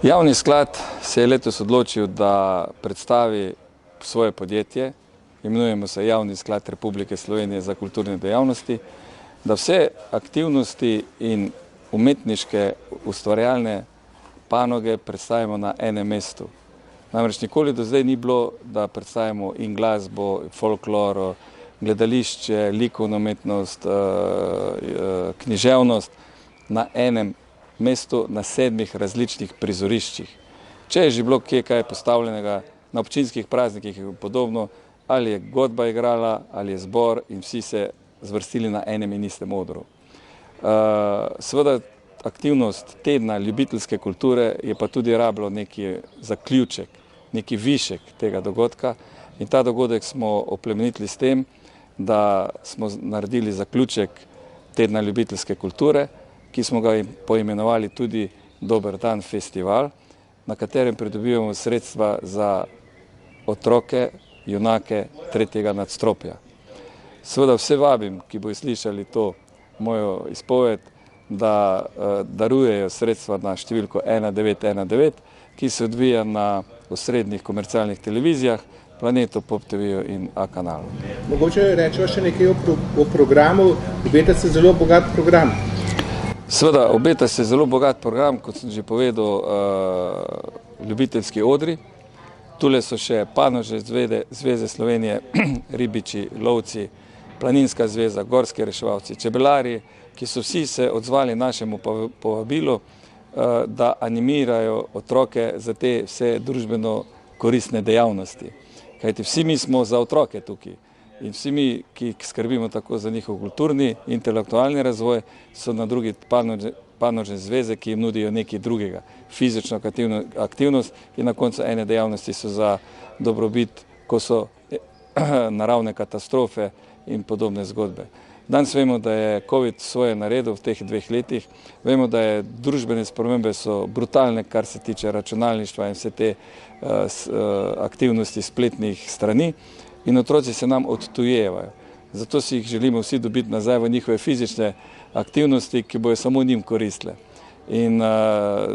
Javni sklad se je letos odločil, da predstavi svoje podjetje, imenujemo se Javni sklad Republike Slovenije za kulturne dejavnosti, da vse aktivnosti in umetniške ustvarjalne panoge predstavimo na enem mestu. Namreč nikoli do zdaj ni bilo, da predstavimo in glasbo, folkloro, gledališče, likovno umetnost, književnost na enem mestu, na 7 različnih prizoriščih. Če je že bilo kje kaj postavljenega na občinskih praznikih in podobno, ali je godba igrala, ali je zbor in vsi se zvrstili na enem in istem odru. Seveda aktivnost tedna ljubiteljske kulture je pa tudi rabilo neki zaključek, neki višek tega dogodka in ta dogodek smo oplemenitili s tem, da smo naredili zaključek tedna ljubiteljske kulture, ki smo ga poimenovali tudi Dober dan festival, na katerem pridobivamo sredstva za otroke, junake tretjega nadstropja. Seveda vse vabim, ki bojo slišali to mojo izpoved, da darujejo sredstva na številko 1919, ki se odvija na osrednjih komercialnih televizijah, Planetu, Pop TV-ju in A kanalu. Mogoče rečemo še nekaj o programu, obeta se zelo bogat program. Seveda, obeta se zelo bogat program, kot sem že povedal, ljubiteljski odri. Tule so še panožne zveze Slovenije, ribiči, lovci, planinska zveza, gorski reševalci, čebelari, ki so vsi se odzvali našemu povabilu, da animirajo otroke za te vse družbeno koristne dejavnosti. Kajti vsi mi smo za otroke tukaj in vsi mi, ki skrbimo tako za njihov kulturni, intelektualni razvoj, so na drugi panožne zveze, ki jim nudijo nekaj drugega, fizično aktivnost in na koncu ene dejavnosti so za dobrobit, ko so naravne katastrofe in podobne zgodbe. Danes vemo, da je COVID svoje naredil v teh 2 letih, vemo, da je družbene spremembe so brutalne, kar se tiče računalništva in vse te aktivnosti spletnih strani in otroci se nam odtujevajo. Zato si jih želimo vsi dobiti nazaj v njihove fizične aktivnosti, ki bojo samo njim koristile. In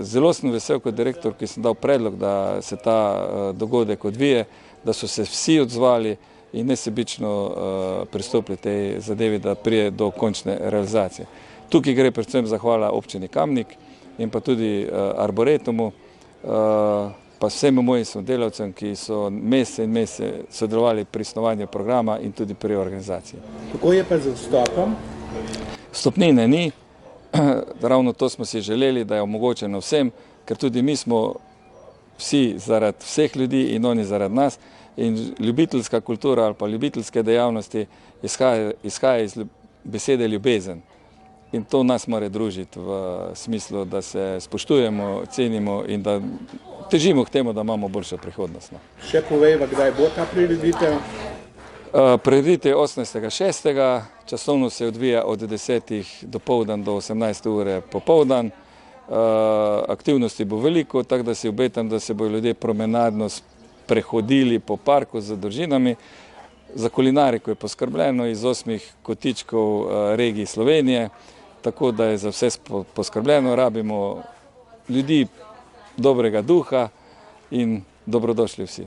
zelo sem vesel kot direktor, ki sem dal predlog, da se ta dogodek odvije, da so se vsi odzvali in nesebično pristopili tej zadevi, da prije do končne realizacije. Tukaj gre predvsem zahvala občini Kamnik in pa tudi Arboretumu, pa vsem mojim sodelavcem, ki so mesece in mesece sodelovali pri snovanju programa in tudi pri organizaciji. Kako je pa z vstopom? Vstopnine ni, ravno to smo si želeli, da je omogočeno vsem, ker tudi mi smo vsi zaradi vseh ljudi in oni zaradi nas in ljubiteljska kultura ali pa ljubiteljske dejavnosti izhaja iz besede ljubezen. In to nas mora družiti v smislu, da se spoštujemo, cenimo in da težimo k temu, da imamo boljšo prihodnost. Še povejva, kdaj bo ta prireditev? Prireditev je 18.6. Časovno se odvija od 10. dopoldan do 18. ure popoldan. Aktivnosti bo veliko, tako da si obetam, da se bojo ljudje promenadno prehodili po parku z družinami. Za kulinariko je poskrbljeno iz 8 kotičkov regij Slovenije, tako da je za vse poskrbljeno. Rabimo ljudi dobrega duha in dobrodošli vsi.